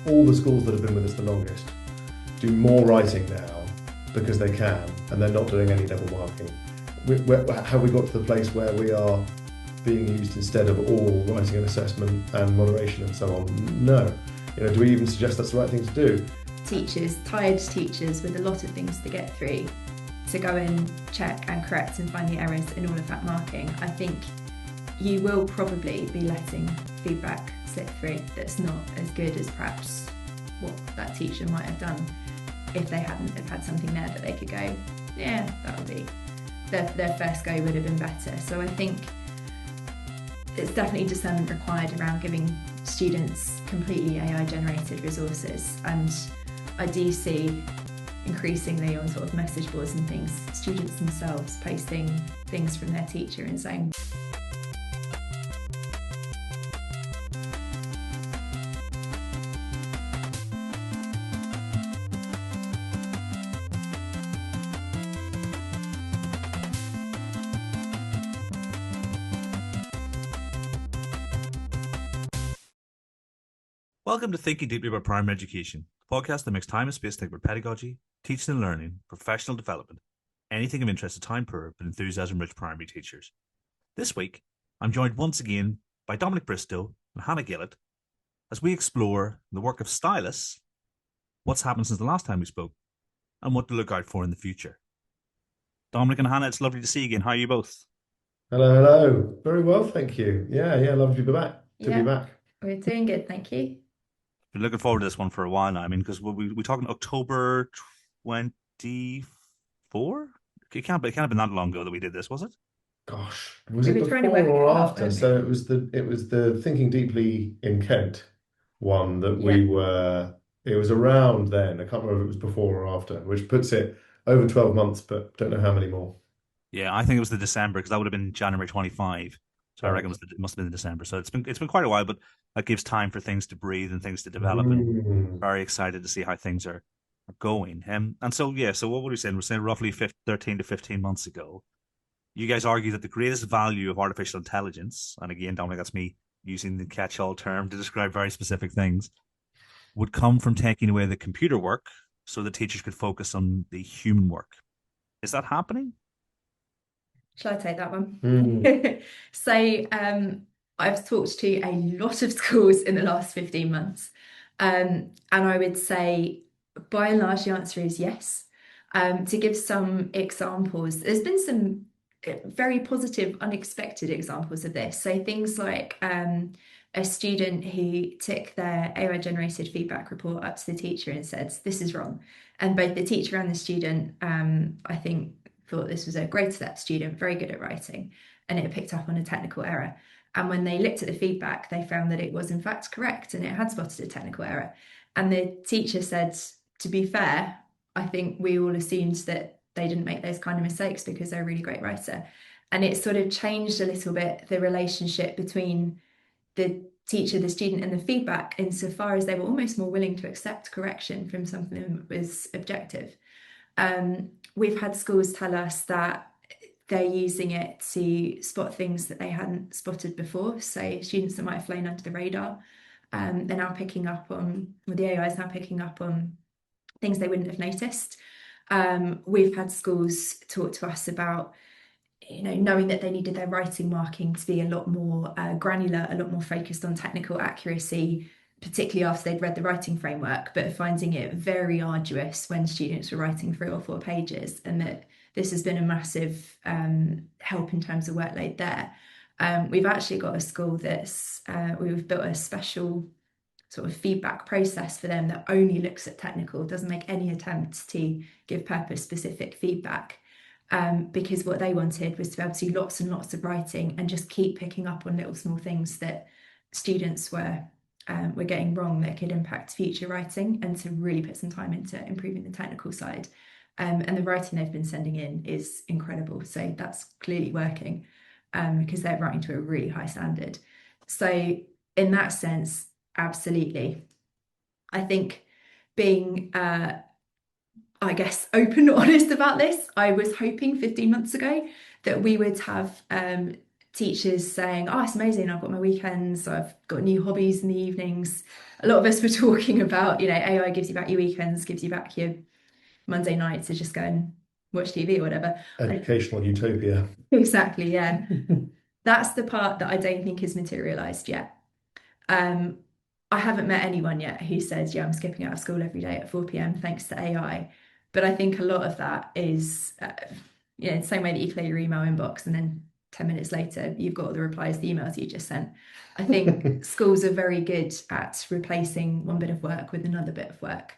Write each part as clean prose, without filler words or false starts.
all the schools that have been with us the longest do more writing now because they can, and they're not doing any double marking. Have we got to the place where we are being used instead of all writing and assessment and moderation and so on? No. Do we even suggest that's the right thing to do? Teachers, tired teachers with a lot of things to get through, to go and check and correct and find the errors in all of that marking. I think you will probably be letting feedback slip through that's not as good as perhaps what that teacher might have done if they hadn't have had something there that they could go, yeah, that would be, their first go would have been better. So I think it's definitely discernment required around giving students completely AI generated resources. And I do see increasingly on sort of message boards and things, students themselves posting things from their teacher and saying, Welcome to Thinking Deeply About Primary Education, the podcast that makes time and space to think about pedagogy, teaching and learning, professional development, anything of interest to time-poor but enthusiasm-rich primary teachers. This week, I'm joined once again by Dominic Bristow and Hannah Gillott as we explore the work of Stylus, what's happened since the last time we spoke, and what to look out for in the future. Dominic and Hannah, it's lovely to see you again. How are you both? Hello. Very well, thank you. Yeah, lovely to be back. We're doing good, thank you. Been looking forward to this one for a while now. I mean, because we talking October 24? It can't have been that long ago that we did this, was it? Gosh, was it before or after? So it was the Thinking Deeply in Kent one that we were. It was around then. I can't remember if it was before or after, which puts it over 12 months, but don't know how many more. Yeah, I think it was the December because that would have been January 25. So I reckon it must have been in December. So it's been quite a while, but that gives time for things to breathe and things to develop. And very excited to see how things are going. And so what were we saying? We're saying roughly 13 to 15 months ago. You guys argue that the greatest value of artificial intelligence, and again, Dominic, that's me using the catch-all term to describe very specific things, would come from taking away the computer work so that teachers could focus on the human work. Is that happening? Shall I take that one? So I've talked to a lot of schools in the last 15 months. And I would say, by and large, the answer is yes. To give some examples, there's been some very positive, unexpected examples of this. So things like a student who took their AI-generated feedback report up to the teacher and said, this is wrong. And both the teacher and the student, I think, thought this was a great step student, very good at writing, and it picked up on a technical error. And when they looked at the feedback, they found that it was in fact correct and it had spotted a technical error. And the teacher said, to be fair, I think we all assumed that they didn't make those kind of mistakes because they're a really great writer. And it sort of changed a little bit the relationship between the teacher, the student, and the feedback, insofar as they were almost more willing to accept correction from something that was objective. We've had schools tell us that they're using it to spot things that they hadn't spotted before. So students that might have flown under the radar, they're now picking up on, well, the AI is now picking up on things they wouldn't have noticed. We've had schools talk to us about, knowing that they needed their writing marking to be a lot more granular, a lot more focused on technical accuracy, particularly after they'd read the writing framework, but finding it very arduous when students were writing 3 or 4 pages, and that this has been a massive help in terms of workload there. We've actually got a school that's, we've built a special sort of feedback process for them that only looks at technical, doesn't make any attempts to give purpose-specific feedback, because what they wanted was to be able to do lots and lots of writing and just keep picking up on little small things that students were getting wrong that could impact future writing, and to really put some time into improving the technical side. And the writing they've been sending in is incredible. So that's clearly working, because they're writing to a really high standard. So in that sense, absolutely. I think being, I guess, open and honest about this, I was hoping 15 months ago that we would have teachers saying, oh, it's amazing, I've got my weekends, I've got new hobbies in the evenings. A lot of us were talking about, AI gives you back your weekends, gives you back your Monday nights to just go and watch TV or whatever. Educational utopia. Exactly, yeah. That's the part that I don't think is materialized yet. I haven't met anyone yet who says, yeah, I'm skipping out of school every day at 4 p.m. thanks to AI. But I think a lot of that is, the same way that you clear your email inbox and then 10 minutes later, you've got all the replies to the emails you just sent. I think schools are very good at replacing one bit of work with another bit of work.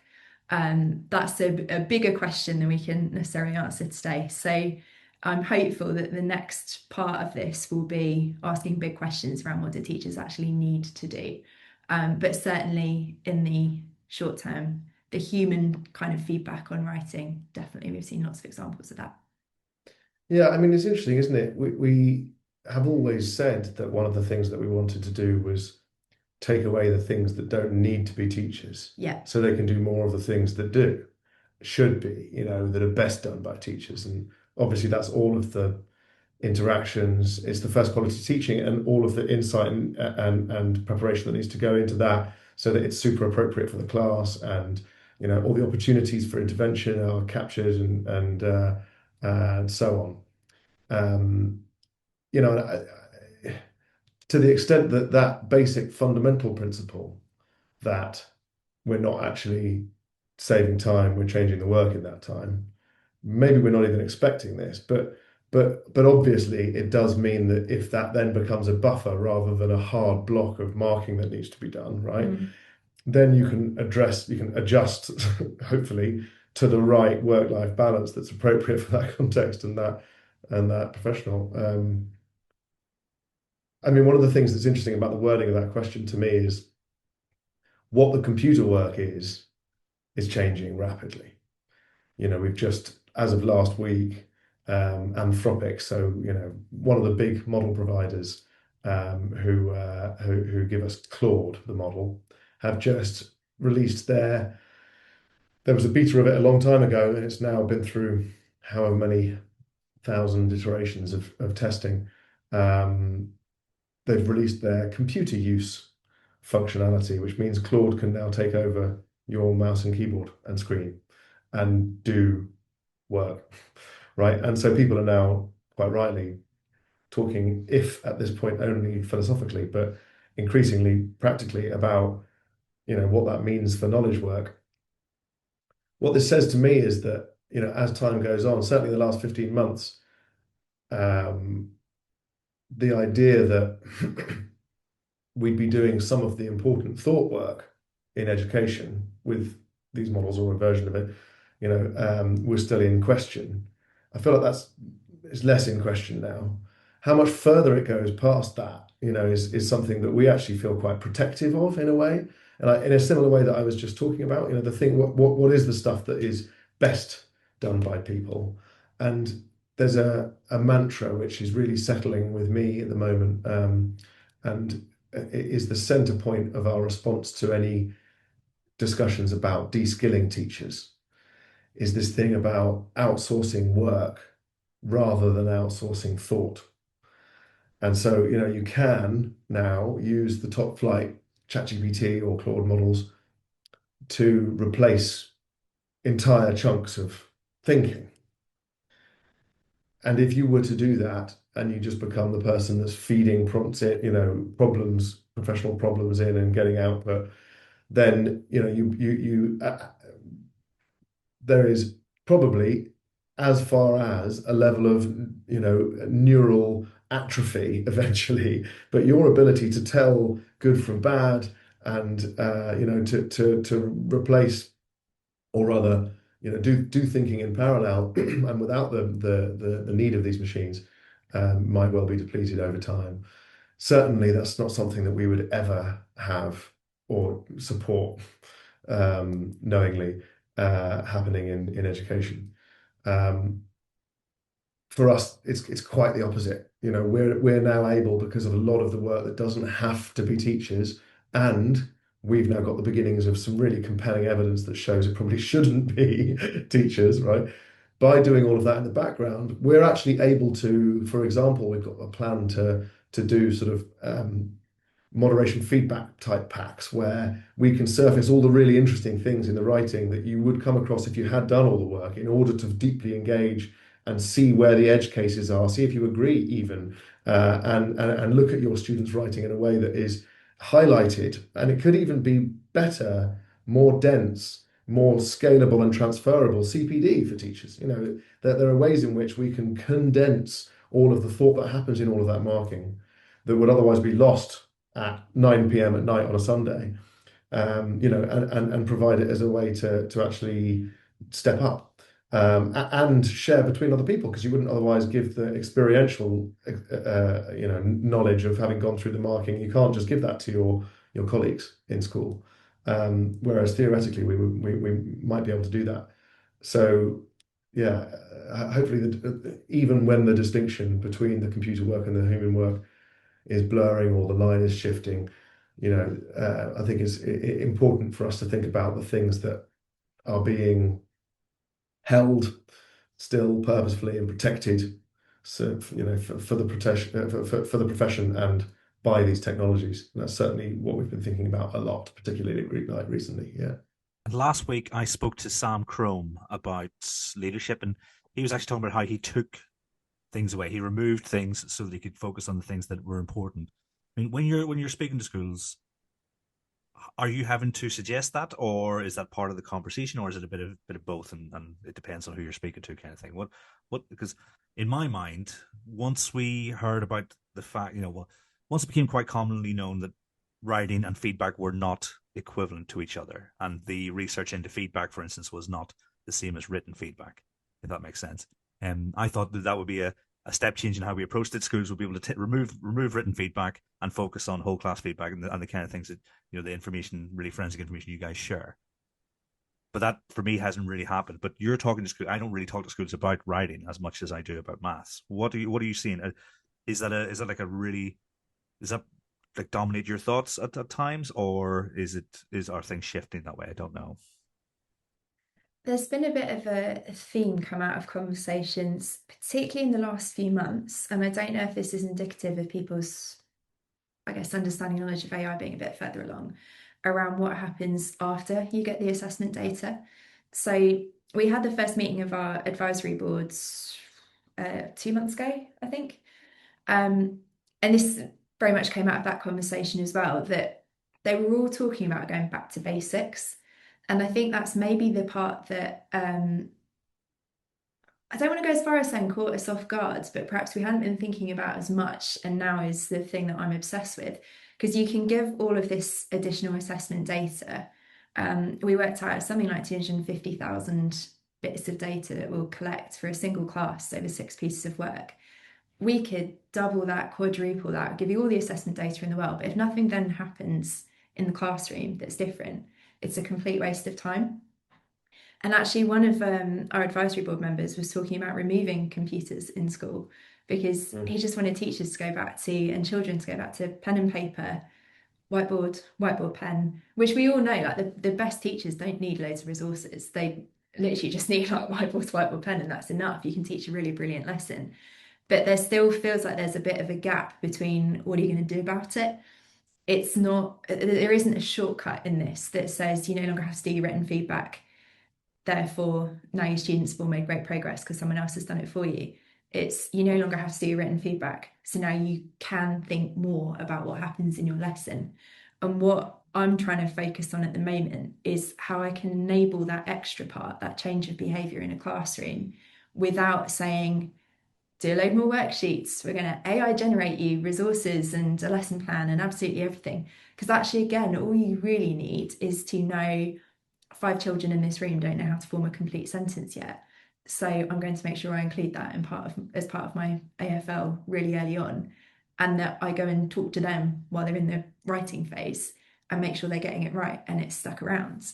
That's a bigger question than we can necessarily answer today. So I'm hopeful that the next part of this will be asking big questions around what do teachers actually need to do. But certainly in the short term, the human kind of feedback on writing, definitely we've seen lots of examples of that. Yeah, I mean, it's interesting, isn't it? We have always said that one of the things that we wanted to do was take away the things that don't need to be teachers. Yeah. So they can do more of the things that should be, that are best done by teachers. And obviously that's all of the interactions, it's the first quality teaching and all of the insight and preparation that needs to go into that so that it's super appropriate for the class, and all the opportunities for intervention are captured and so on. To the extent that that basic fundamental principle that we're not actually saving time, we're changing the work in that time. Maybe we're not even expecting this, but obviously it does mean that if that then becomes a buffer rather than a hard block of marking that needs to be done, right? Then you can adjust, hopefully, to the right work-life balance that's appropriate for that context and that professional. I mean, one of the things that's interesting about the wording of that question to me is what the computer work is changing rapidly. We've just, as of last week, Anthropic, so one of the big model providers who give us Claude, the model, have just released there was a beta of it a long time ago, and it's now been through however many thousand iterations of testing. They've released their computer use functionality, which means Claude can now take over your mouse and keyboard and screen and do work, right? And so people are now, quite rightly, talking, if at this point only philosophically, but increasingly practically about, what that means for knowledge work. What this says to me is that, as time goes on, certainly the last 15 months, the idea that we'd be doing some of the important thought work in education with these models or a version of it, was still in question. I feel like it's less in question now. How much further it goes past that, is something that we actually feel quite protective of in a way. And in a similar way that I was just talking about, the thing, what is the stuff that is best done by people? And there's a mantra which is really settling with me at the moment, and it is the center point of our response to any discussions about de-skilling teachers, is this thing about outsourcing work rather than outsourcing thought. And so, you can now use the top flight ChatGPT or Claude models to replace entire chunks of thinking. And if you were to do that and you just become the person that's feeding prompts it, professional problems in and getting output, then, there is probably as far as a level of, neural atrophy eventually, but your ability to tell good from bad and, to replace, or rather, do thinking in parallel and without the need of these machines might well be depleted over time. Certainly, that's not something that we would ever have or support knowingly happening in education. For us, it's quite the opposite. We're now able, because of a lot of the work that doesn't have to be teachers, and we've now got the beginnings of some really compelling evidence that shows it probably shouldn't be teachers, right? by doing all of that in the background, we're actually able to, for example, we've got a plan to do sort of moderation feedback type packs where we can surface all the really interesting things in the writing that you would come across if you had done all the work, in order to deeply engage and see where the edge cases are, see if you agree even, and look at your students' writing in a way that is highlighted, and it could even be better, more dense, more scalable and transferable CPD for teachers. You know, there are ways in which we can condense all of the thought that happens in all of that marking that would otherwise be lost at 9 p.m. at night on a Sunday, you know, and provide it as a way to actually step up. And share between other people, because you wouldn't otherwise give the experiential, you know, knowledge of having gone through the marking. You can't just give that to your colleagues in school, whereas theoretically we might be able to do that. So, yeah, hopefully, even when the distinction between the computer work and the human work is blurring or the line is shifting, you know, I think it's important for us to think about the things that are being held still purposefully and protected, so you know, for the protection for the profession and by these technologies. And that's certainly what we've been thinking about a lot, particularly at Greek Night recently. Yeah. And last week I spoke to Sam Crome about leadership, and he was actually talking about how he took things away. He removed things so that he could focus on the things that were important. I mean, when you're speaking to schools, are you having to suggest that, or is that part of the conversation, or is it a bit of both, and it depends on who you're speaking to, kind of thing? What because in my mind, once we heard about the fact, you know, well, once it became quite commonly known that writing and feedback were not equivalent to each other, and the research into feedback, for instance, was not the same as written feedback, if that makes sense. And I thought that would be a step change in how we approached it. Schools would be able to remove written feedback and focus on whole class feedback and the kind of things that, you know, the information, really forensic information you guys share. But that for me hasn't really happened. But you're talking to schools. I don't really talk to schools about writing as much as I do about maths. What are you seeing? Is that like a really, is that like dominate your thoughts at times, or are things shifting that way? I don't know. There's been a bit of a theme come out of conversations, particularly in the last few months, and I don't know if this is indicative of people's, I guess, understanding knowledge of AI being a bit further along, around what happens after you get the assessment data. So we had the first meeting of our advisory boards 2 months ago, I think. And this very much came out of that conversation as well, that they were all talking about going back to basics. And I think that's maybe the part that I don't want to go as far as saying caught us off guard, but perhaps we hadn't been thinking about as much. And now is the thing that I'm obsessed with, because you can give all of this additional assessment data. We worked out something like 250,000 bits of data that we'll collect for a single class over 6 pieces of work. We could double that, quadruple that, give you all the assessment data in the world. But if nothing then happens in the classroom that's different, it's a complete waste of time. And actually, one of our advisory board members was talking about removing computers in school, because he just wanted teachers to go back to, and children to go back to, pen and paper, whiteboard pen, which we all know, like the best teachers don't need loads of resources. They literally just need like whiteboard pen, and that's enough. You can teach a really brilliant lesson. But there still feels like there's a bit of a gap between what are you going to do about it. It's not, there isn't a shortcut in this that says you no longer have to do your written feedback, therefore now your students have all made great progress because someone else has done it for you. It's you no longer have to do your written feedback, so now you can think more about what happens in your lesson. And what I'm trying to focus on at the moment is how I can enable that extra part, that change of behaviour in a classroom, without saying, do a load more worksheets, we're going to AI generate you resources and a lesson plan and absolutely everything. Because actually, again, all you really need is to know 5 children in this room don't know how to form a complete sentence yet. So I'm going to make sure I include that as part of my AFL really early on, and that I go and talk to them while they're in the writing phase and make sure they're getting it right and it's stuck around.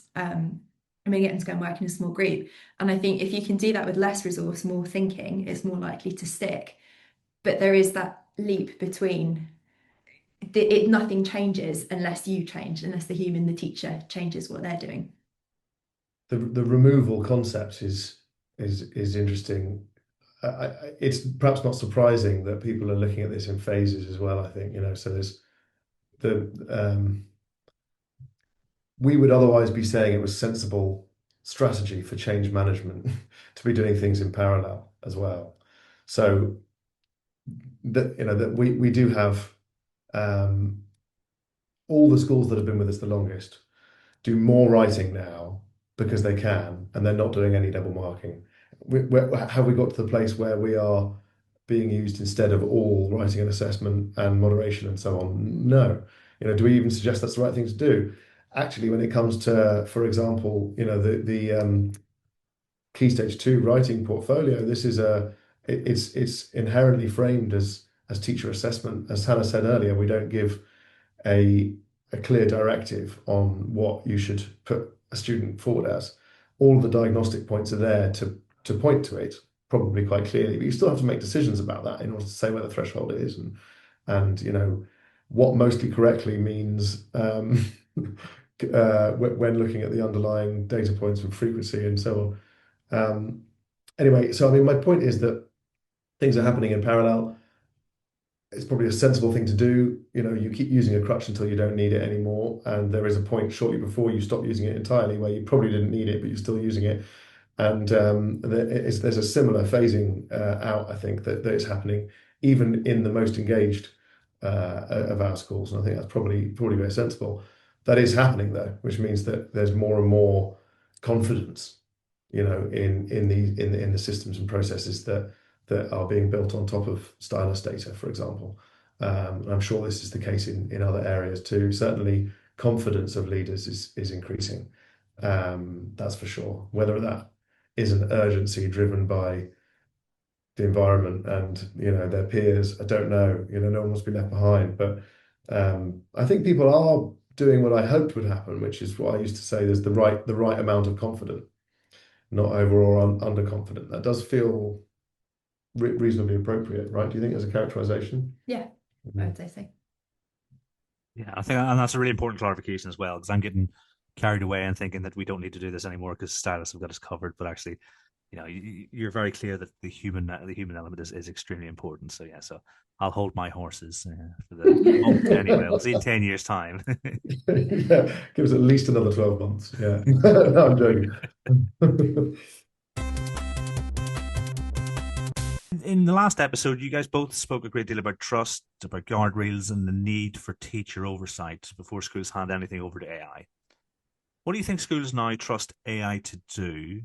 And we get them to go and work in a small group. And I think if you can do that with less resource, more thinking, it's more likely to stick. But there is that leap between nothing changes unless you change, unless the human, the teacher, changes what they're doing. The removal concept is is interesting. It's perhaps not surprising that people are looking at this in phases as well. I think, so there's we would otherwise be saying it was sensible strategy for change management to be doing things in parallel as well. So that we do have all the schools that have been with us the longest do more writing now because they can, and they're not doing any double marking. Have we got to the place where we are being used instead of all writing and assessment and moderation and so on? No. Do we even suggest that's the right thing to do? Actually, when it comes to, for example, the Key Stage 2 writing portfolio, it's inherently framed as teacher assessment. As Hannah said earlier, we don't give a clear directive on what you should put a student forward as. All of the diagnostic points are there to point to it, probably quite clearly, but you still have to make decisions about that in order to say where the threshold is and what mostly correctly means when looking at the underlying data points and frequency and so on. Anyway, so I mean, my point is that things are happening in parallel. It's probably a sensible thing to do. You keep using a crutch until you don't need it anymore, and there is a point shortly before you stop using it entirely where you probably didn't need it, but you're still using it. And there's a similar phasing out, I think, that is happening even in the most engaged of our schools, and I think that's probably very sensible. That is happening though, which means that there's more and more confidence, in the systems and processes that are being built on top of Stylus data, for example. And I'm sure this is the case in other areas too. Certainly, confidence of leaders is increasing. That's for sure. Whether that is an urgency driven by the environment and their peers, I don't know. No one wants to be left behind. But I think people are doing what I hoped would happen, which is what I used to say: there's the right amount of confident, not over or underconfident. That does feel reasonably appropriate, right? Do you think there's a characterization? Yeah, I would say so. Yeah, I think, and that's a really important clarification as well, because I'm getting carried away and thinking that we don't need to do this anymore because Stylus have got us covered. But actually, you're very clear that the human element is extremely important. So yeah, so I'll hold my horses for the moment anyway. We'll see in 10 years' time. Yeah, give us at least another 12 months. Yeah, no, I'm joking. In the last episode, you guys both spoke a great deal about trust, about guardrails, and the need for teacher oversight before schools hand anything over to AI. What do you think schools now trust AI to do?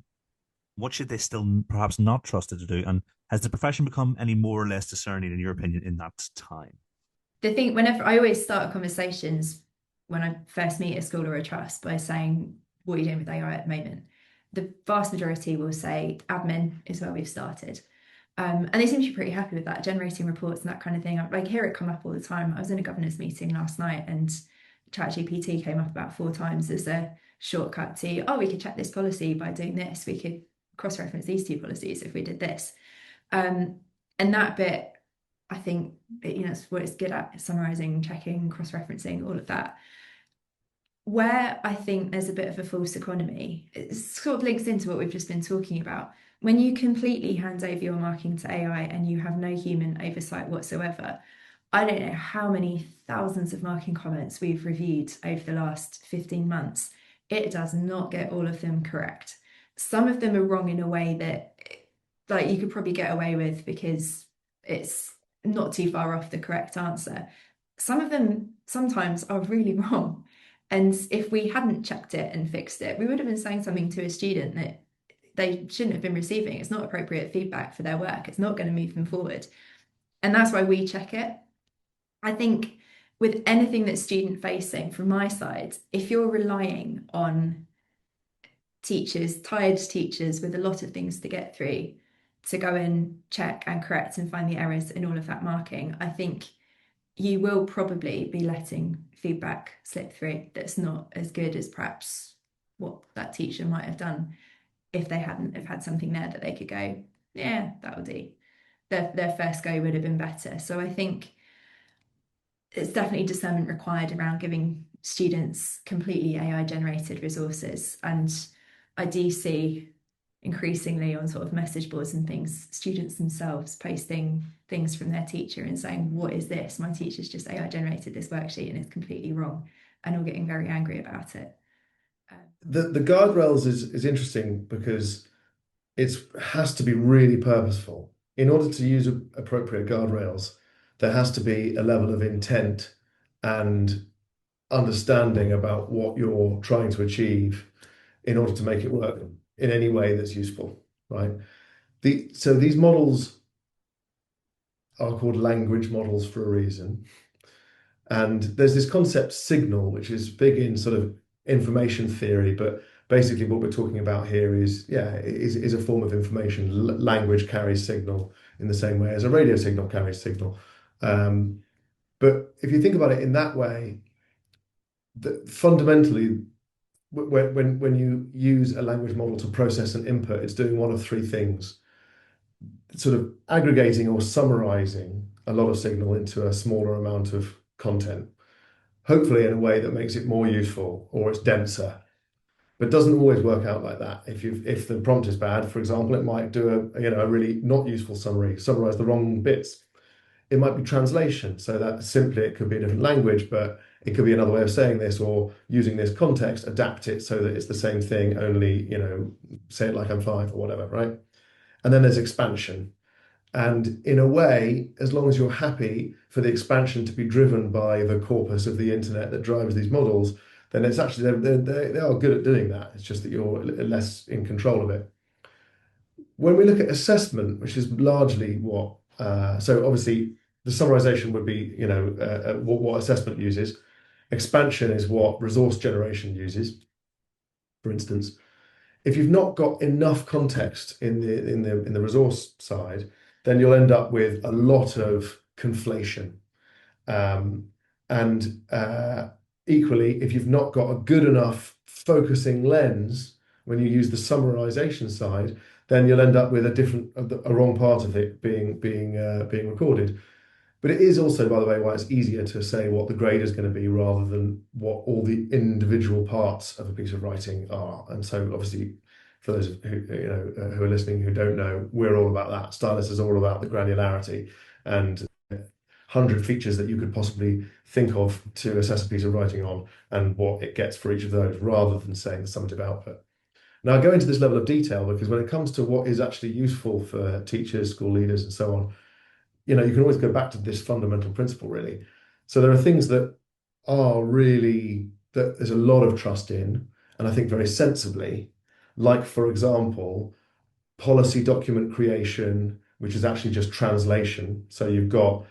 What should they still perhaps not trust it to do? And has the profession become any more or less discerning, in your opinion, in that time? The thing, whenever I always start conversations when I first meet a school or a trust by saying, what are you doing with AI at the moment? The vast majority will say admin is where we've started. And they seem to be pretty happy with that, generating reports and that kind of thing. I hear it come up all the time. I was in a governors meeting last night and ChatGPT came up about 4 times as a shortcut to, we could check this policy by doing this. We could cross-reference these 2 policies if we did this. And that bit, I think, it's what it's good at: summarising, checking, cross-referencing, all of that. Where I think there's a bit of a false economy, it sort of links into what we've just been talking about. When you completely hand over your marking to AI and you have no human oversight whatsoever, I don't know how many thousands of marking comments we've reviewed over the last 15 months. It does not get all of them correct. Some of them are wrong in a way that you could probably get away with because it's not too far off the correct answer. Some of them sometimes are really wrong. And if we hadn't checked it and fixed it, we would have been saying something to a student that they shouldn't have been receiving. It's not appropriate feedback for their work. It's not going to move them forward. And that's why we check it. I think with anything that's student facing, from my side, if you're relying on teachers, tired teachers with a lot of things to get through, to go and check and correct and find the errors in all of that marking, I think you will probably be letting feedback slip through that's not as good as perhaps what that teacher might have done if they hadn't have had something there that they could go, yeah, that'll do. Their first go would have been better. So I think it's definitely discernment required around giving students completely AI generated resources. And I do see, increasingly on sort of message boards and things, students themselves posting things from their teacher and saying, what is this? My teacher's just AI generated this worksheet and it's completely wrong, and all getting very angry about it. The guardrails is interesting because it has to be really purposeful. In order to use appropriate guardrails, there has to be a level of intent and understanding about what you're trying to achieve in order to make it work in any way that's useful, right? So these models are called language models for a reason. And there's this concept signal, which is big in sort of information theory, but basically what we're talking about here is a form of information. Language carries signal in the same way as a radio signal carries signal. But if you think about it in that way, fundamentally, when you use a language model to process an input, it's doing one of three things: sort of aggregating or summarizing a lot of signal into a smaller amount of content, hopefully in a way that makes it more useful or it's denser. But doesn't always work out like that. If the prompt is bad, for example, it might do a really not useful summarize the wrong bits. It might be translation, so that simply it could be a different language, but it could be another way of saying this, or using this context, adapt it so that it's the same thing, only, say it like I'm five or whatever, right? And then there's expansion. And in a way, as long as you're happy for the expansion to be driven by the corpus of the internet that drives these models, then it's actually, they are good at doing that. It's just that you're less in control of it. When we look at assessment, which is largely what, so obviously the summarization would be, what assessment uses. Expansion is what resource generation uses, for instance. If you've not got enough context in the resource side, then you'll end up with a lot of conflation. Equally, if you've not got a good enough focusing lens when you use the summarization side, then you'll end up with a wrong part of it being recorded. But it is also, by the way, why it's easier to say what the grade is going to be rather than what all the individual parts of a piece of writing are. And so, obviously, for those who are listening who don't know, we're all about that. Stylus is all about the granularity and 100 features that you could possibly think of to assess a piece of writing on, and what it gets for each of those, rather than saying the summative output. Now, I go into this level of detail because when it comes to what is actually useful for teachers, school leaders, and so on, you can always go back to this fundamental principle, really. So there are things that there's a lot of trust in, and I think very sensibly, like, for example, policy document creation, which is actually just translation. So you've got,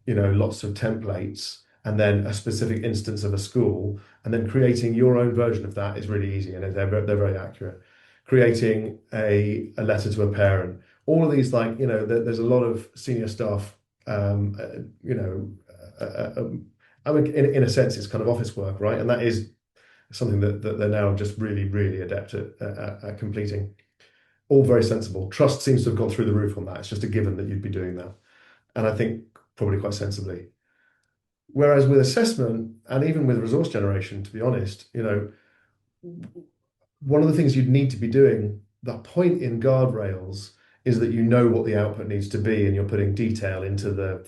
lots of templates and then a specific instance of a school, and then creating your own version of that is really easy, and they're very accurate. Creating a letter to a parent, all of these, there's a lot of senior staff, I mean, in a sense, it's kind of office work, right? And that is something that they're now just really, really adept at completing. All very sensible. Trust seems to have gone through the roof on that. It's just a given that you'd be doing that. And I think probably quite sensibly. Whereas with assessment, and even with resource generation, to be honest, one of the things you'd need to be doing, the point in guardrails, is that you know what the output needs to be, and you're putting detail into the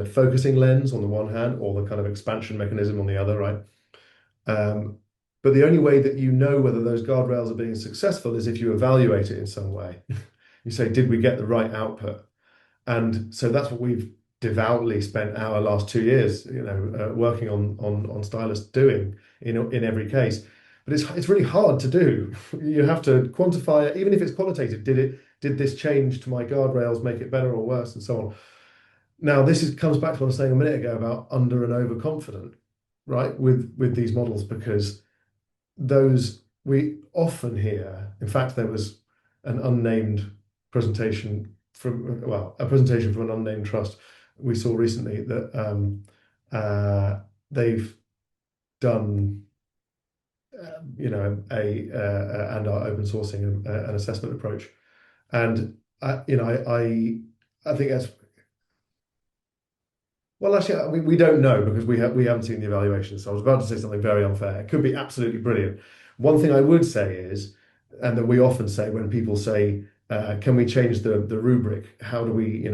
focusing lens on the one hand, or the kind of expansion mechanism on the other, right? But the only way that you know whether those guardrails are being successful is if you evaluate it in some way. You say, did we get the right output? And so that's what we've devoutly spent our last 2 years, working on Stylus doing in every case. But it's really hard to do. You have to quantify it, even if it's qualitative. Did this change to my guardrails make it better or worse, and so on? Now, comes back to what I was saying a minute ago about under and overconfident, right? With these models, because those we often hear. In fact, there was an unnamed presentation from an unnamed trust we saw recently that they've done, and are open sourcing an assessment approach, and I think that's, well, actually, we don't know because we haven't seen the evaluation. So I was about to say something very unfair. It could be absolutely brilliant. One thing I would say is and that we often say when people say, can we change the rubric? How do we,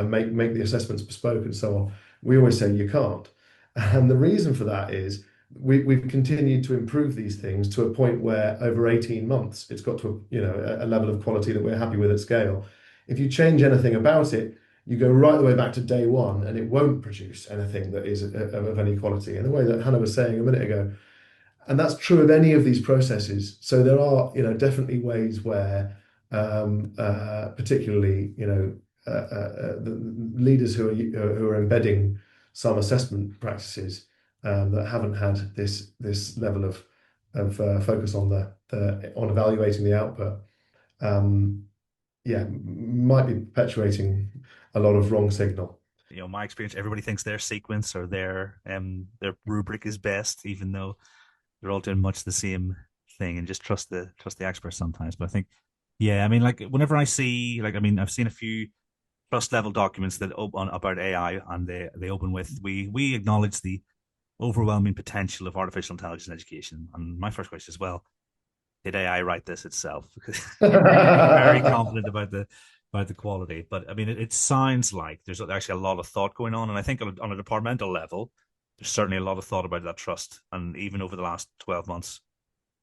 make the assessments bespoke and so on? We always say you can't. And the reason for that is we've continued to improve these things to a point where over 18 months, it's got to a level of quality that we're happy with at scale. If you change anything about it, you go right the way back to day one and it won't produce anything that is of any quality. In the way that Hannah was saying a minute ago, and that's true of any of these processes. So there are, definitely ways where, particularly, the leaders who are embedding some assessment practices that haven't had this level of focus on on evaluating the output, might be perpetuating a lot of wrong signal. My experience, everybody thinks their sequence or their rubric is best, even though they're all doing much the same thing, and just trust the experts sometimes. But I think, like whenever I see, I've seen a few trust level documents that open about AI, and they open with, we acknowledge the overwhelming potential of artificial intelligence in education. And my first question is, well, did AI write this itself? Because I'm very confident about the quality. But I mean, it sounds like there's actually a lot of thought going on, and I think on a departmental level, there's certainly a lot of thought about that trust. And even over the last 12 months,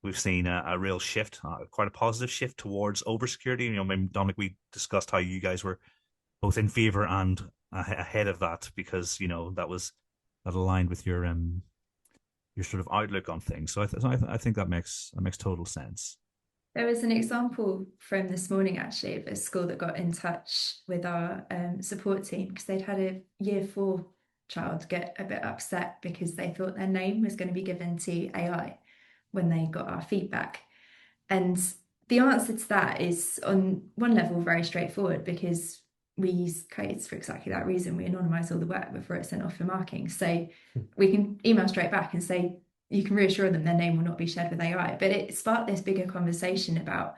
we've seen a real shift, quite a positive shift towards oversecurity. Maybe, Dominic, we discussed how you guys were both in favor and ahead of that, because that aligned with your sort of outlook on things. So I think that makes total sense. There was an example from this morning, actually, of a school that got in touch with our support team because they'd had a year 4 child get a bit upset because they thought their name was going to be given to AI when they got our feedback. And the answer to that is, on one level, very straightforward, because we use codes for exactly that reason. We anonymize all the work before it's sent off for marking. So we can email straight back and say, you can reassure them their name will not be shared with AI. But it sparked this bigger conversation about,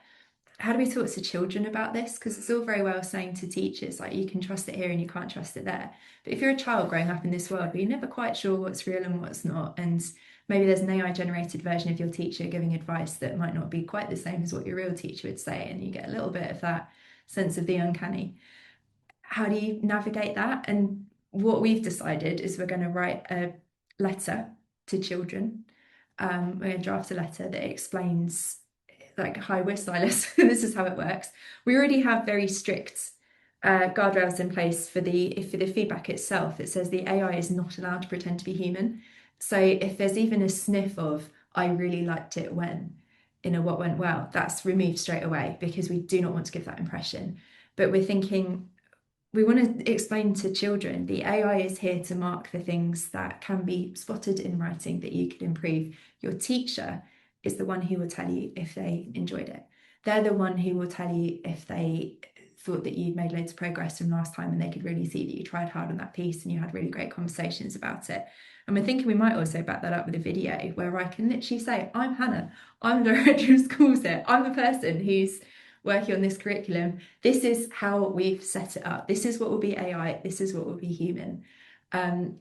how do we talk to children about this? Because it's all very well saying to teachers, like, you can trust it here and you can't trust it there. But if you're a child growing up in this world where you're never quite sure what's real and what's not, and maybe there's an AI generated version of your teacher giving advice that might not be quite the same as what your real teacher would say, and you get a little bit of that sense of the uncanny. How do you navigate that? And what we've decided is we're going to write a letter to children. We're going to draft a letter that explains, like, hi, we're Stylus. This is how it works. We already have very strict guardrails in place for the feedback itself. It says the AI is not allowed to pretend to be human. So if there's even a sniff of, I really liked it when, what went well, that's removed straight away, because we do not want to give that impression. But we're thinking, we want to explain to children the AI is here to mark the things that can be spotted in writing that you could improve. Your teacher is the one who will tell you if they enjoyed it. They're the one who will tell you if they thought that you'd made loads of progress from last time and they could really see that you tried hard on that piece and you had really great conversations about it. And we're thinking we might also back that up with a video where I can literally say, I'm Hannah, I'm the director of schools here, I'm the person who's working on this curriculum. This is how we've set it up. This is what will be AI. This is what will be human. And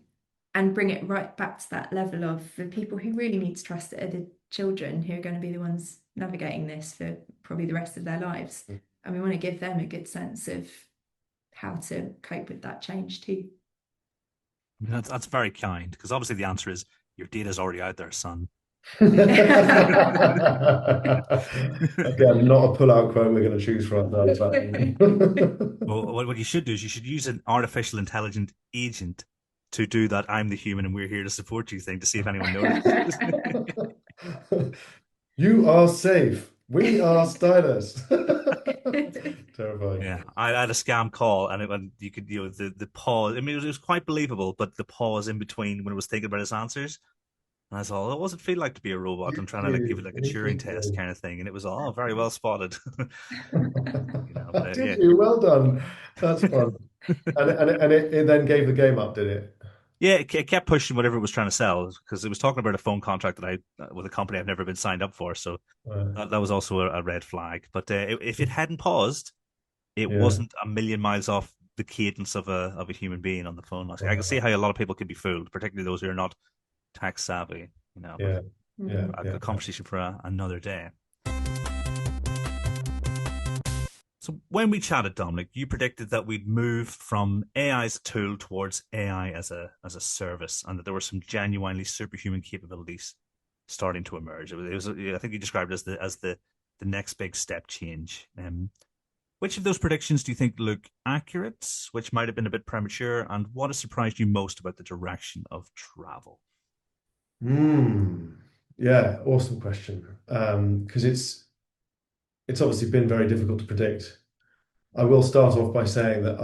bring it right back to that level of the people who really need to trust it are the children, who are going to be the ones navigating this for probably the rest of their lives. And we want to give them a good sense of how to cope with that change too. That's very kind, because obviously the answer is your data's already out there, son. Again, not a pull-out quote we're going to choose from. Well, what you should do is you should use an artificial intelligent agent to do that "I'm the human and we're here to support you" thing, to see if anyone notices. You are safe. We are Stylus. Terrifying. Yeah, I had a scam call, and you could, the pause. I mean, it was quite believable, but the pause in between when it was thinking about its answers. And I thought, what does it feel like to be a robot? I'm trying to give it like a Turing test kind of thing. And it was all very well spotted. Did you? Well done. That's fun. and it then gave the game up, did it? Yeah, it kept pushing whatever it was trying to sell, because it was talking about a phone contract that with a company I've never been signed up for. So that was also a red flag. But if it hadn't paused, it wasn't a million miles off the cadence of a human being on the phone. I can see how a lot of people could be fooled, particularly those who are not tax savvy. A conversation for another day. So when we chatted, Dominic, you predicted that we'd move from AI as a tool towards AI as a service, and that there were some genuinely superhuman capabilities starting to emerge. I think you described it as the next big step change. Which of those predictions do you think look accurate, which might have been a bit premature, and what has surprised you most about the direction of travel? Yeah, awesome question. Because it's obviously been very difficult to predict. I will start off by saying that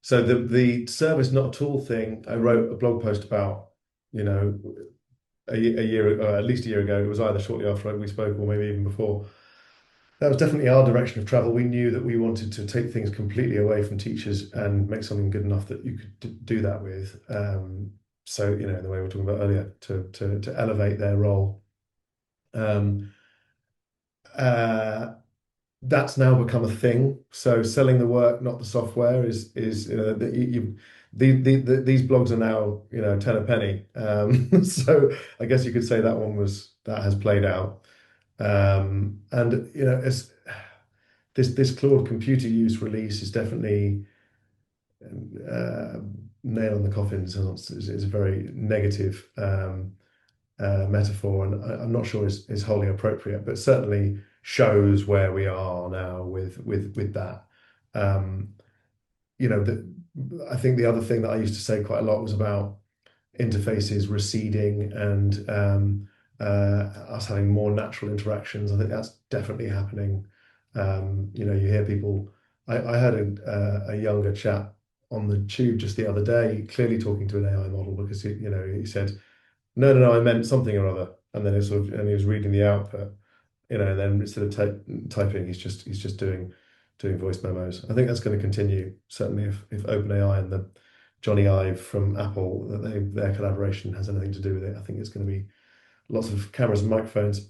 so the service not a tool thing, I wrote a blog post about, a year, or at least a year ago. It was either shortly after we spoke or maybe even before. That was definitely our direction of travel. We knew that we wanted to take things completely away from teachers and make something good enough that you could do that with. So, the way we were talking about earlier, to elevate their role. That's now become a thing. So selling the work, not the software, is these blogs are now 10 a penny. So I guess you could say that has played out. And it's this Claude computer use release is definitely nail on the coffin. It's a very negative metaphor, and I'm not sure is wholly appropriate, but certainly shows where we are now with that. I think the other thing that I used to say quite a lot was about interfaces receding and us having more natural interactions. I think that's definitely happening. You hear people. I heard a younger chap on the tube just the other day, clearly talking to an AI model, because he said, no, I meant something or other, and then he was reading the output, and then instead of typing, he's just doing voice memos. I think that's going to continue, certainly if OpenAI and the Johnny Ive from Apple, their collaboration has anything to do with it. I think it's going to be lots of cameras and microphones.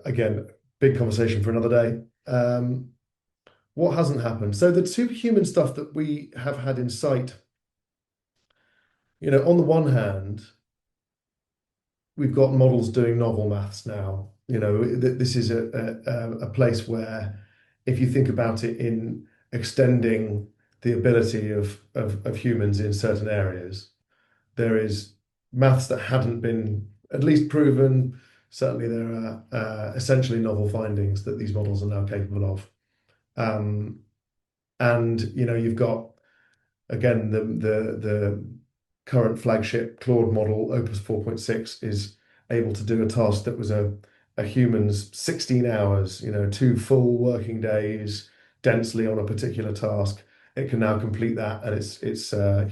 Again, big conversation for another day. What hasn't happened? So the superhuman stuff that we have had in sight, on the one hand, we've got models doing novel maths now. This is a place where, if you think about it in extending the ability of humans in certain areas, there is maths that hadn't been at least proven. Certainly, there are essentially novel findings that these models are now capable of. And you've got, again, the current flagship Claude model, Opus 4.6, is able to do a task that was a human's 16 hours, 2 full working days, densely on a particular task. It can now complete that, and it's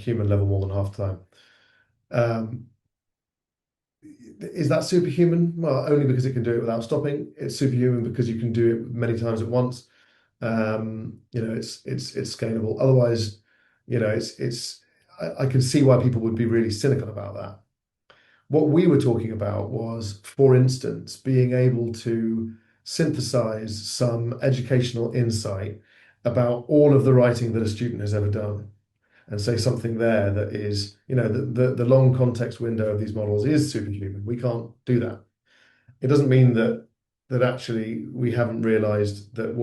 human level more than half the time. Is that superhuman? Well, only because it can do it without stopping. It's superhuman because you can do it many times at once. It's scalable. Otherwise, I can see why people would be really cynical about that. What we were talking about was, for instance, being able to synthesize some educational insight about all of the writing that a student has ever done, and say something there that is, the long context window of these models is superhuman. We can't do that. It doesn't mean that actually we haven't realized that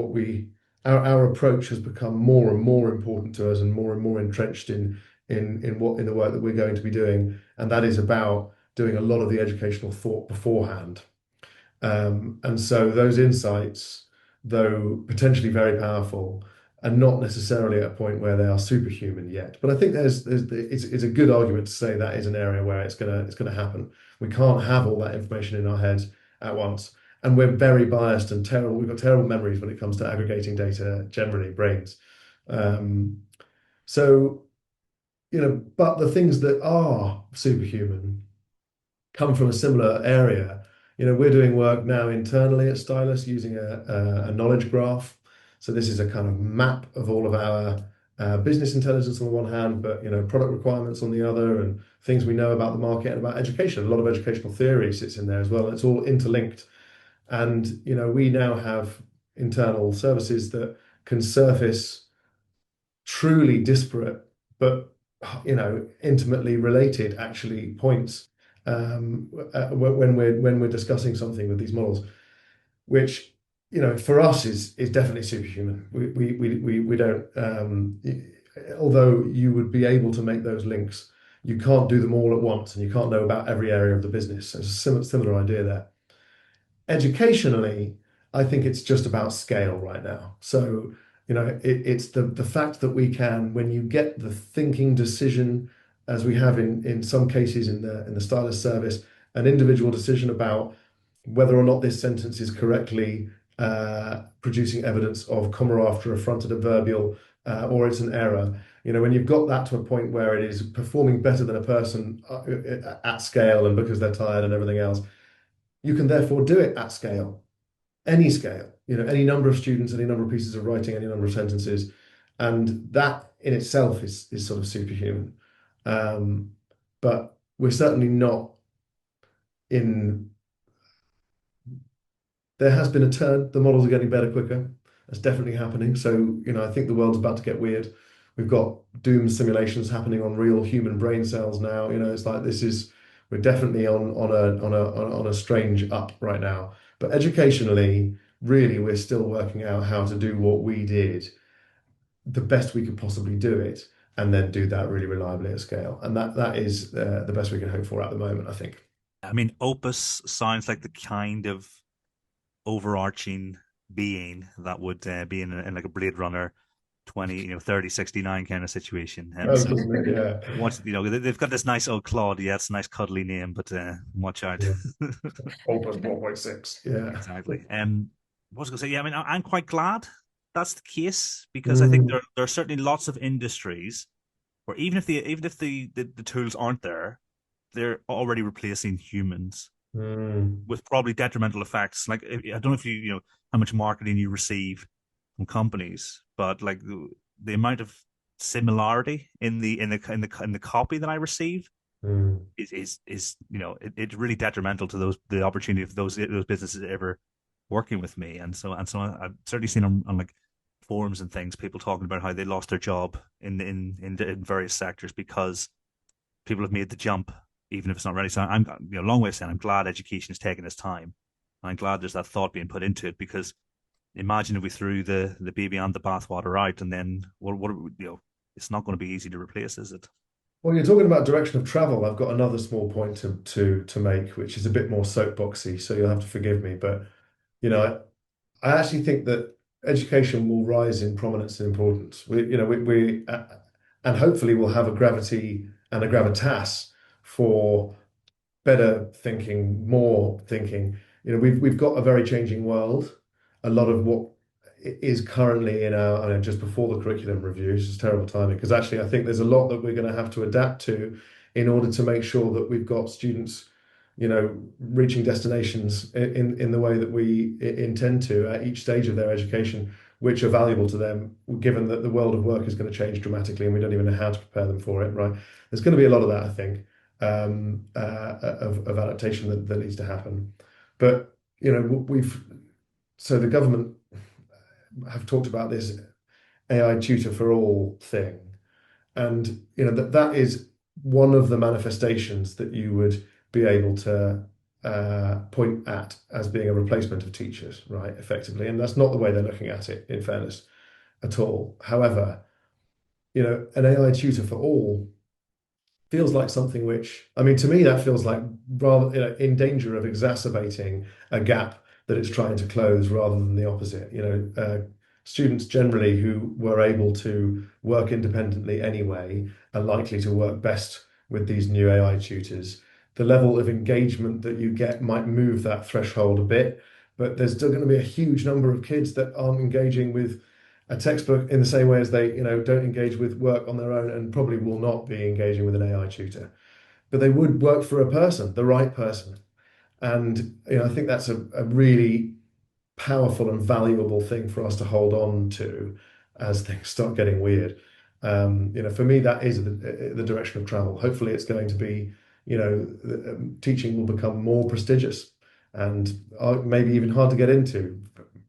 our approach has become more and more important to us, and more entrenched in the work that we're going to be doing, and that is about doing a lot of the educational thought beforehand. And so those insights, though potentially very powerful, are not necessarily at a point where they are superhuman yet. But I think it's a good argument to say that is an area where it's gonna happen. We can't have all that information in our heads at once. And we're very biased and terrible. We've got terrible memories when it comes to aggregating data, generally, brains. But the things that are superhuman come from a similar area. We're doing work now internally at Stylus using a knowledge graph. So this is a kind of map of all of our business intelligence on the one hand, but product requirements on the other, and things we know about the market and about education. A lot of educational theory sits in there as well. It's all interlinked. And we now have internal services that can surface truly disparate but intimately related actually points when we're discussing something with these models, which for us is definitely superhuman. We don't. Although you would be able to make those links, you can't do them all at once, and you can't know about every area of the business. So it's a similar idea there. Educationally, I think it's just about scale right now. So, it's the fact that we can, when you get the thinking decision, as we have in some cases in the Stylus service, an individual decision about whether or not this sentence is correctly producing evidence of comma after a fronted adverbial, or it's an error. When you've got that to a point where it is performing better than a person at scale, and because they're tired and everything else, you can therefore do it at scale, any scale, any number of students, any number of pieces of writing, any number of sentences. And that in itself is sort of superhuman. But we're certainly not in, there has been a turn. The models are getting better quicker. That's definitely happening. So, I think the world's about to get weird. We've got doom simulations happening on real human brain cells now. It's like we're definitely on a strange up right now. But educationally, really, we're still working out how to do what we did the best we could possibly do it, and then do that really reliably at scale. And that is the best we can hope for at the moment, I think. I mean, Opus sounds like the kind of overarching being that would be in like a Blade Runner 3069 kind of situation. Oh, So doesn't it? Yeah. they've got this nice old Claude. Yeah, it's a nice cuddly name, but watch out. Yeah. Opus 1.6. Yeah. Exactly. What was I going to say? Yeah, I mean, I'm quite glad that's the case, because I think Mm, there are certainly lots of industries where even if the tools aren't there, they're already replacing humans mm, with probably detrimental effects. Like, I don't know if you know how much marketing you receive from companies, but like the amount of similarity in the copy that I receive mm. is it's really detrimental to the opportunity of those businesses ever working with me. And so I've certainly seen on like forums and things, people talking about how they lost their job in various sectors because people have made the jump, even if it's not ready. So I'm long way of saying I'm glad education is taking its time. I'm glad there's that thought being put into it, because imagine if we threw the baby and the bathwater out, and then what it's not going to be easy to replace, is it? Well, you're talking about direction of travel. I've got another small point to make, which is a bit more soapboxy, so you'll have to forgive me. But I actually think that education will rise in prominence and importance. And hopefully we'll have a gravity and a gravitas for better thinking, more thinking. We've got a very changing world. A lot of what is currently in our, I know, just before the curriculum reviews is terrible timing, because actually I think there's a lot that we're going to have to adapt to in order to make sure that we've got students, reaching destinations in the way that we intend to at each stage of their education, which are valuable to them, given that the world of work is going to change dramatically and we don't even know how to prepare them for it, right? There's going to be a lot of that, I think, of adaptation that needs to happen. But, so the government have talked about this AI tutor for all thing. And that is one of the manifestations that you would be able to point at as being a replacement of teachers, right? Effectively, and that's not the way they're looking at it, in fairness, at all. However, an AI tutor for all feels like something which, I mean, to me, that feels like rather, in danger of exacerbating a gap that it's trying to close rather than the opposite. Students generally who were able to work independently anyway are likely to work best with these new AI tutors. The level of engagement that you get might move that threshold a bit, but there's still going to be a huge number of kids that aren't engaging with a textbook in the same way as they, don't engage with work on their own, and probably will not be engaging with an AI tutor. But they would work for a person, the right person. And I think that's a really powerful and valuable thing for us to hold on to as things start getting weird. For me, that is the direction of travel. Hopefully, it's going to be, teaching will become more prestigious and maybe even hard to get into,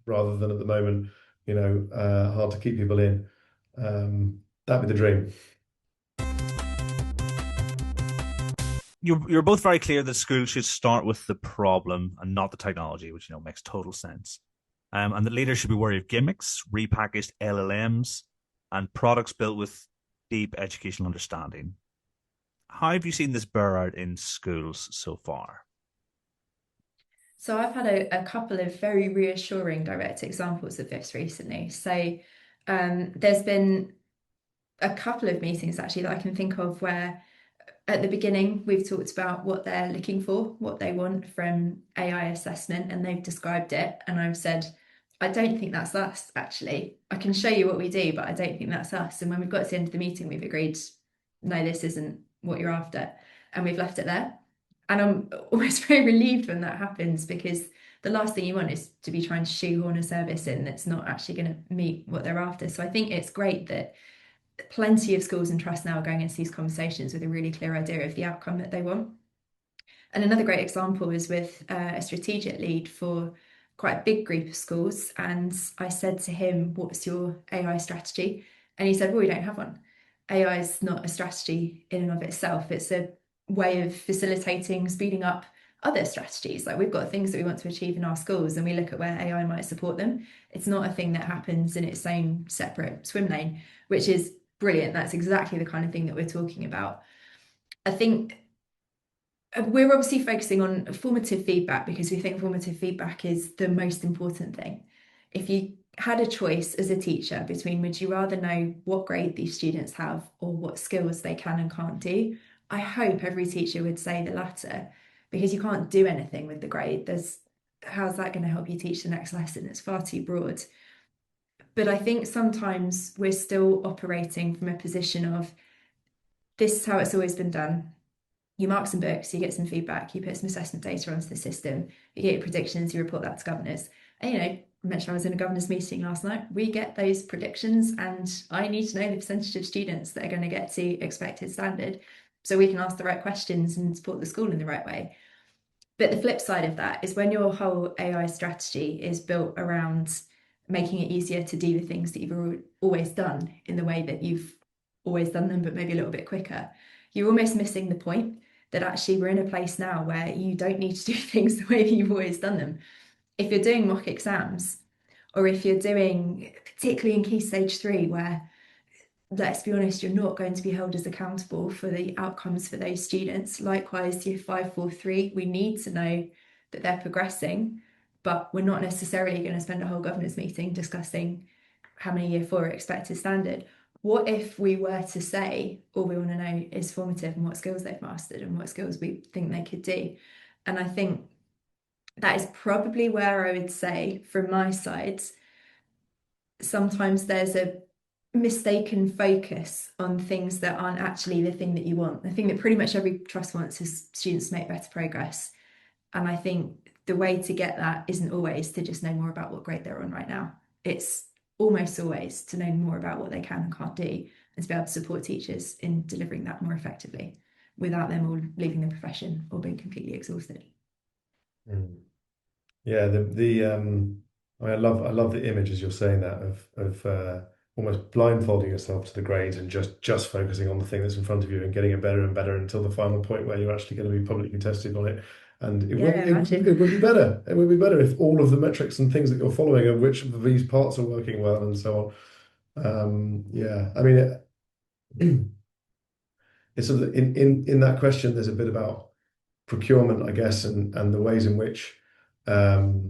rather than at the moment, hard to keep people in. That'd be the dream. You're both very clear that schools should start with the problem and not the technology, which makes total sense. And the leaders should be wary of gimmicks, repackaged LLMs, and products built with deep educational understanding. How have you seen this bear out in schools so far? So I've had a couple of very reassuring direct examples of this recently. So there's been a couple of meetings actually that I can think of where at the beginning we've talked about what they're looking for, what they want from AI assessment, and they've described it. And I've said, I don't think that's us, actually. I can show you what we do, but I don't think that's us. And when we've got to the end of the meeting, we've agreed, no, this isn't what you're after. And we've left it there. And I'm almost very relieved when that happens, because the last thing you want is to be trying to shoehorn a service in that's not actually going to meet what they're after. So I think it's great that plenty of schools and trusts now are going into these conversations with a really clear idea of the outcome that they want. And another great example is with a strategic lead for quite a big group of schools. And I said to him, what's your AI strategy? And he said, well, we don't have one. AI is not a strategy in and of itself. It's a way of facilitating, speeding up other strategies. Like, we've got things that we want to achieve in our schools, and we look at where AI might support them. It's not a thing that happens in its own separate swim lane, which is brilliant. That's exactly the kind of thing that we're talking about. I think we're obviously focusing on formative feedback because we think formative feedback is the most important thing. If you had a choice as a teacher between, would you rather know what grade these students have or what skills they can and can't do, I hope every teacher would say the latter, because you can't do anything with the grade. How's that going to help you teach the next lesson? It's far too broad. But I think sometimes we're still operating from a position of, this is how it's always been done. You mark some books, you get some feedback, you put some assessment data onto the system, you get your predictions, you report that to governors. And I mentioned I was in a governors meeting last night. We get those predictions, and I need to know the percentage of students that are going to get to expected standard so we can ask the right questions and support the school in the right way. But the flip side of that is when your whole AI strategy is built around making it easier to do the things that you've always done in the way that you've always done them, but maybe a little bit quicker, you're almost missing the point that actually we're in a place now where you don't need to do things the way that you've always done them. If you're doing mock exams, or if you're doing, particularly in Key Stage 3, where, let's be honest, you're not going to be held as accountable for the outcomes for those students. Likewise, year 5, 4, 3, we need to know that they're progressing, but we're not necessarily going to spend a whole governors meeting discussing how many year 4 are expected standard. What if we were to say, all we want to know is formative and what skills they've mastered and what skills we think they could do? And I think that is probably where I would say, from my side, sometimes there's a mistaken focus on things that aren't actually the thing that you want. The thing that pretty much every trust wants is students to make better progress. And I think the way to get that isn't always to just know more about what grade they're on right now. It's almost always to know more about what they can and can't do, and to be able to support teachers in delivering that more effectively without them all leaving the profession or being completely exhausted. Yeah, I love the image as you're saying that of almost blindfolding yourself to the grades and just focusing on the thing that's in front of you and getting it better and better until the final point where you're actually going to be publicly tested on it. And it would be better. It would be better if all of the metrics and things that you're following and which of these parts are working well and so on. Yeah, I mean, it's sort of in that question. There's a bit about procurement, I guess, and the ways in which we're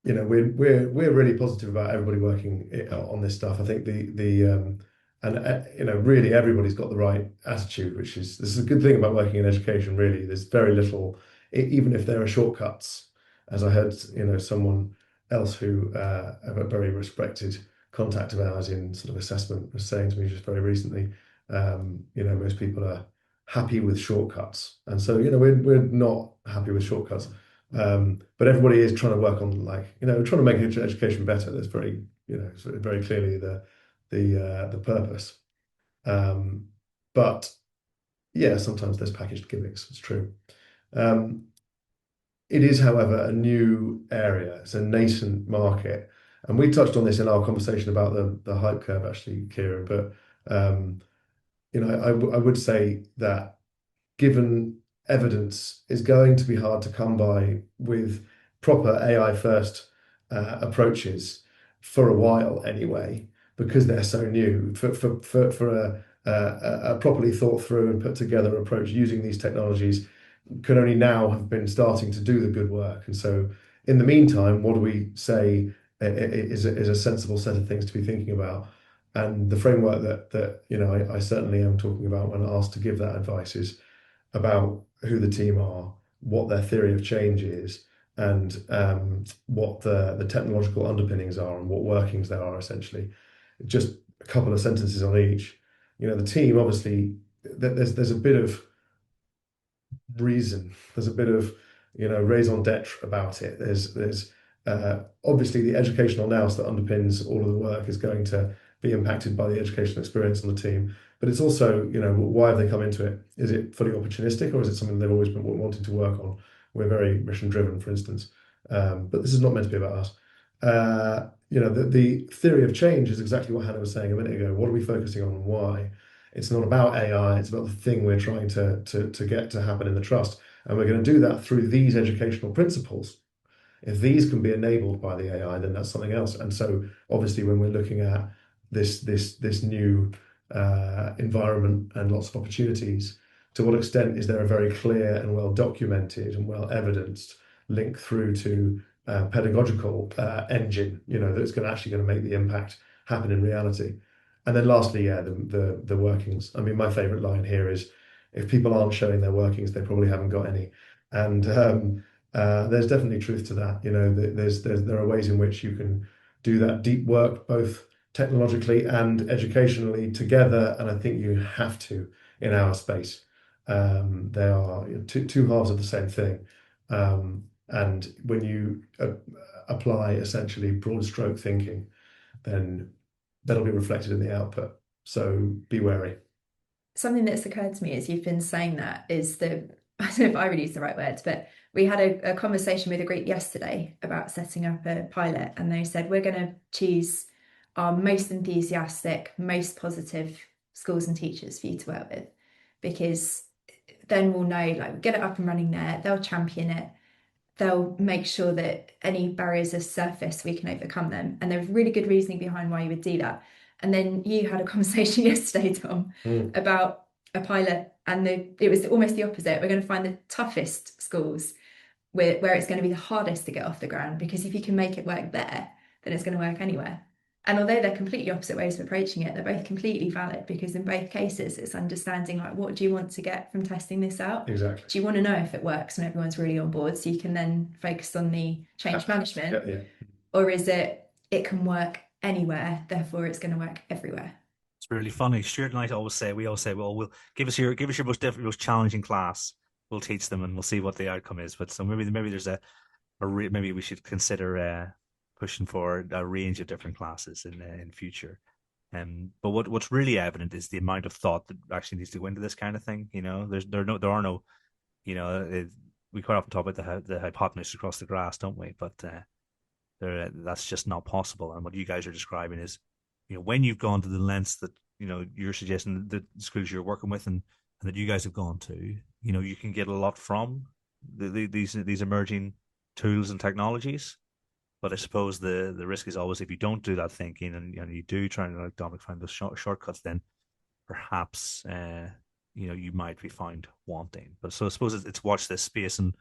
really positive about everybody working on this stuff. I think really everybody's got the right attitude, this is a good thing about working in education. Really, there's very little, even if there are shortcuts, as I heard someone else who a very respected contact of ours in sort of assessment was saying to me just very recently. Most people are happy with shortcuts, and so we're not happy with shortcuts. But everybody is trying to work on, trying to make education better. That's very, sort of very clearly the purpose. But yeah, sometimes there's packaged gimmicks. It's true. It is, however, a new area. It's a nascent market, and we touched on this in our conversation about the hype curve, actually, Kieran. But I would say that given evidence is going to be hard to come by with proper AI first approaches for a while anyway, because they're so new. For a properly thought through and put together approach using these technologies could only now have been starting to do the good work. And so in the meantime, what do we say is a sensible set of things to be thinking about? And the framework that I certainly am talking about when asked to give that advice is about who the team are, what their theory of change is, and what the technological underpinnings are and what workings there are, essentially. Just a couple of sentences on each. The team, obviously, there's a bit of reason, there's a bit of raison d'etre about it. There's obviously the educational nous that underpins all of the work is going to be impacted by the educational experience on the team. But it's also, why have they come into it? Is it fully opportunistic, or is it something they've always been wanting to work on? We're very mission driven, for instance, but this is not meant to be about us. The theory of change is exactly what Hannah was saying a minute ago. What are we focusing on and why? It's not about AI, it's about the thing we're trying to get to happen in the trust. And we're going to do that through these educational principles. If these can be enabled by the AI, then that's something else. And so obviously when we're looking at this new environment and lots of opportunities, to what extent is there a very clear and well documented and well evidenced link through to pedagogical engine, that's actually going to make the impact happen in reality? And then lastly, the workings. I mean, my favorite line here is, if people aren't showing their workings, they probably haven't got any. And there's definitely truth to that. There are ways in which you can do that deep work, both technologically and educationally together. And I think you have to in our space. They are two halves of the same thing. And when you apply essentially broad stroke thinking, then that'll be reflected in the output. So be wary. Something that's occurred to me as you've been saying that is I don't know if I would use the right words, but we had a conversation with a group yesterday about setting up a pilot, and they said, we're going to choose our most enthusiastic, most positive schools and teachers for you to work with, because then we'll know, like, get it up and running there, they'll champion it, they'll make sure that any barriers are surfaced, we can overcome them. And there's really good reasoning behind why you would do that. And then you had a conversation yesterday, Tom, about a pilot, and it was almost the opposite. We're going to find the toughest schools where it's going to be the hardest to get off the ground, because if you can make it work there, then it's going to work anywhere. And although they're completely opposite ways of approaching it, they're both completely valid, because in both cases, it's understanding, like, what do you want to get from testing this out? Exactly. Do you want to know if it works and everyone's really on board, so you can then focus on the change management? Yeah. Or is it can work anywhere, therefore it's going to work everywhere? It's really funny. Stuart and I always say, well, we'll give us your most difficult, most challenging class. We'll teach them and we'll see what the outcome is. But so maybe there's maybe we should consider pushing for a range of different classes in future. But what's really evident is the amount of thought that actually needs to go into this kind of thing. There are no, we quite often talk about the hypotenuse across the grass, don't we? But that's just not possible. And what you guys are describing is, when you've gone to the lengths that you're suggesting, the schools you're working with and that you guys have gone to, you can get a lot from these emerging tools and technologies. But I suppose the risk is always, if you don't do that thinking and you do try and, like Dominic, find those shortcuts, then perhaps you might be found wanting. But so I suppose it's watch this space, and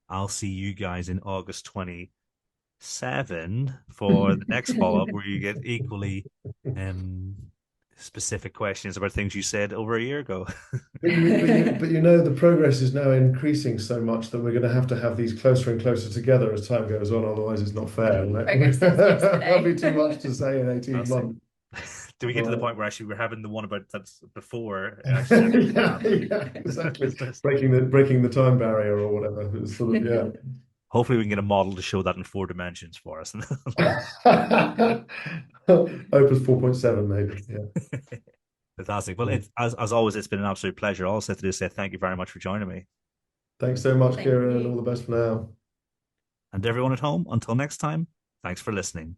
I'll see you guys in August 27 for the next follow-up, where you get equally specific questions about things you said over a year ago. but the progress is now increasing so much that we're going to have these closer and closer together as time goes on. Otherwise, it's not fair. That'll be too much to say in 18 months. Do we get to the point where actually we're having the one about that's before? Yeah, exactly. breaking the time barrier or whatever. It's sort of, yeah. Hopefully we can get a model to show that in 4 dimensions for us. Opus 4.7 maybe. Yeah. Fantastic. Well, as always, it's been an absolute pleasure. All I have to do is say thank you very much for joining me. Thanks so much, Kieran, and all the best for now. And everyone at home, until next time, thanks for listening.